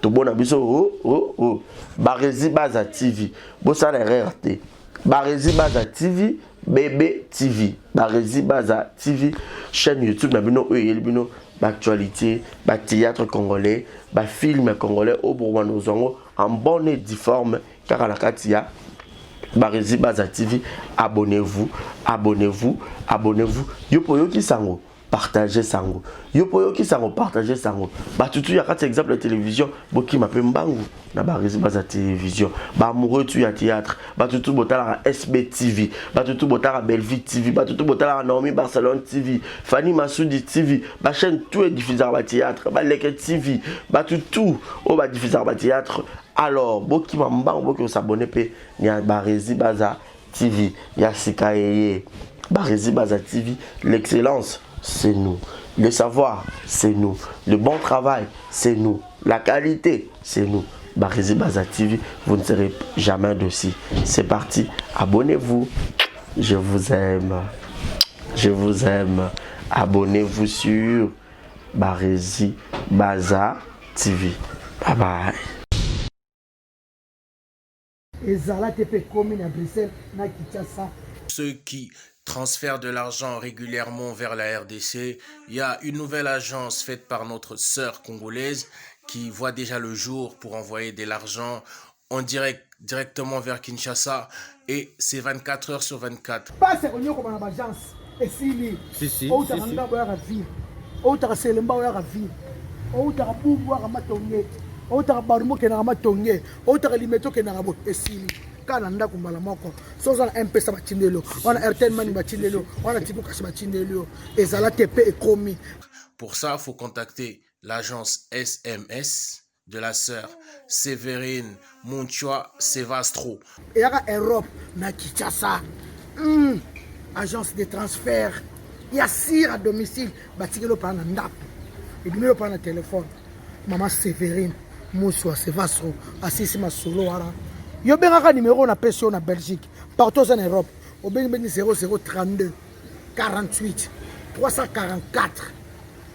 B: tout bon abiso oh Barezi Baza TV bon ça les RT Barezi Baza TV bébé TV Barezi Baza TV chaîne YouTube na bino bino actualité théâtre congolais film congolais au Bourgogne en bonne et due forme car à la Katia Barezi Baza TV abonnez-vous yopo yoki sango partagez sango yopo yoki sango partagez sango batutu ya kati exemple la télévision boki mape mbangu na Barezi Baza télévision ba amoureux tu ya théâtre batutu botala SB TV batutu botala Belleville TV batutu botala Naomi Barcelone TV Fanny Massoudi TV ba chaîne tout est diffusé ba théâtre ba Leke TV batutu o ba diffusé ba théâtre. Alors boki mbangu boki s'abonner pe ya Barezi Baza TV ya Sika Eye Barezi Baza TV l'excellence c'est nous, le savoir c'est nous, le bon travail c'est nous, la qualité c'est nous. Barezi Baza TV, vous ne serez jamais dessus. C'est parti, abonnez-vous, je vous aime, abonnez-vous sur Barezi Baza TV. Bye bye.
D: Ceux qui transfèrent de l'argent régulièrement vers la RDC, il y a une nouvelle agence faite par notre sœur congolaise qui voit déjà le jour pour envoyer de l'argent en direct directement vers Kinshasa et c'est 24 heures sur 24.
C: kaka na ndako mbala moko soza na mpesa batindelo wana airtel mani batindelo wana tiko kasi batindelo ezala tepe ekomi.
D: Pour ça, il faut contacter l'agence SMS de la sœur Sévérine Munchua Sevastro.
C: Et à Europe, na Kinshasa, agence de transfert, il y a sire à domicile, batikelo par un ndap, et bien par un téléphone. Maman Sévérine Munchua Sevastro, assisi ma solo wara. Yo benga numéro na pension na Belgique, partout en Europe, au benga 0032 48 344.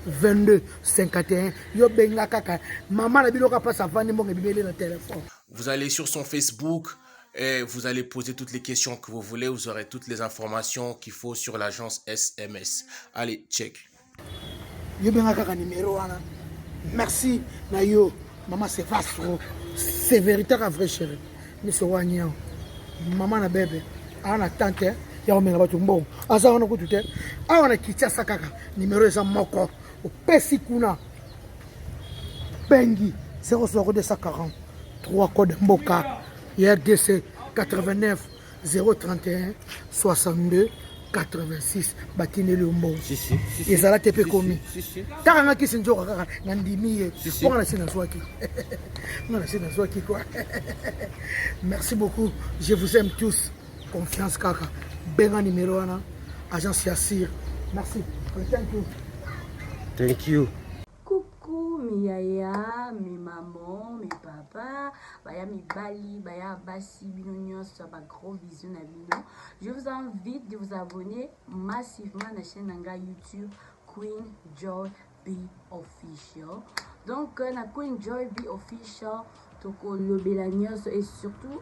C: 22 51 yo benga kaka maman na biloka passe avant mon bibélé le téléphone.
D: Vous allez sur son Facebook et vous allez poser toutes les questions que vous voulez, vous aurez toutes les informations qu'il faut sur l'agence SMS. Allez, check.
C: Yo benga kaka numéro wana. Merci na yo maman c'est Sevastro, c'est véritable vrai chéri. Monsieur Wanya maman na bébé ana tante ya omenga batu mbongo aza wana kutute awana Kinshasa kaka numéro eza moko opesi kuna bengi 00240 3 code mboka RDC 89 031 62 86 batineli mbongo ezala tepe komi kaka nga kisi njoka kaka na ndimi ye ponga na sina zwaki ngana sina zwaki quoi. Merci beaucoup, je vous aime tous, confiance kaka benga numéro wana agence Yassir. Merci. Thank you.
B: Thank you.
K: Coucou mi yaya, mi maman, mi papa, baya mi bali, baya basi bino nyonso, ba gros bisous na bino. Je vous invite de vous abonner massivement à la chaîne Nanga YouTube Queen Joy B Official. Donc na Queen Joy B Official toko lobela nyonso et surtout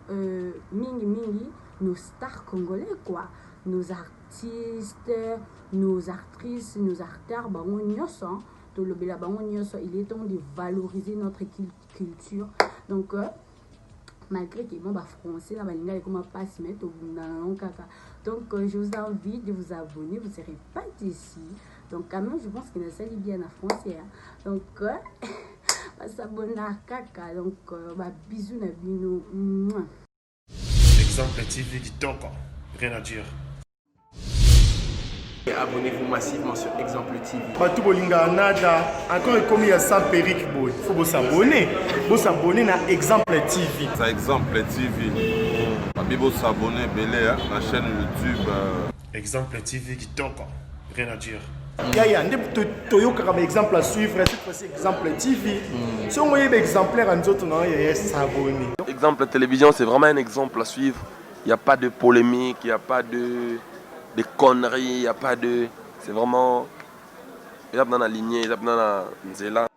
K: mingi nos stars congolais quoi, nos artistes, nos actrices, nos acteurs, il est temps de valoriser notre culture. Donc, malgré que mon français, donc je vous invite de vous abonner, vous ne serez pas ici. Donc, quand même, je pense que ça lit bien en français. Donc, s'abonner à Kaka. Donc, bisous, Nabino.
L: Exemple TV qui toque, rien à dire.
M: Abonnez-vous massivement sur Exemple TV.
F: Batou bolinga nada, encore comme il y a 100 périques, il faut vous s'abonner. Vous s'abonner à Exemple TV.
G: C'est Exemple TV. Vous s'abonner à la chaîne YouTube.
L: Exemple TV qui toque, rien à dire.
F: Yaya, Toyoka comme exemple à suivre, cette fois-ci Exemple TV. Si on voit exemplaire en autres, non, il y a s'abonner.
E: Exemple télévision, c'est vraiment un exemple à suivre. Il n'y a pas de polémique, il n'y a pas de conneries, il n'y a pas de... C'est vraiment... Il y a dans la lignée, il y a dans la nzela.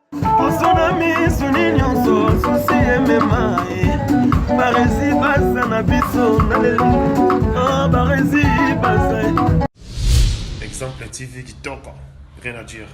L: Exemple TV qui toque, rien à dire.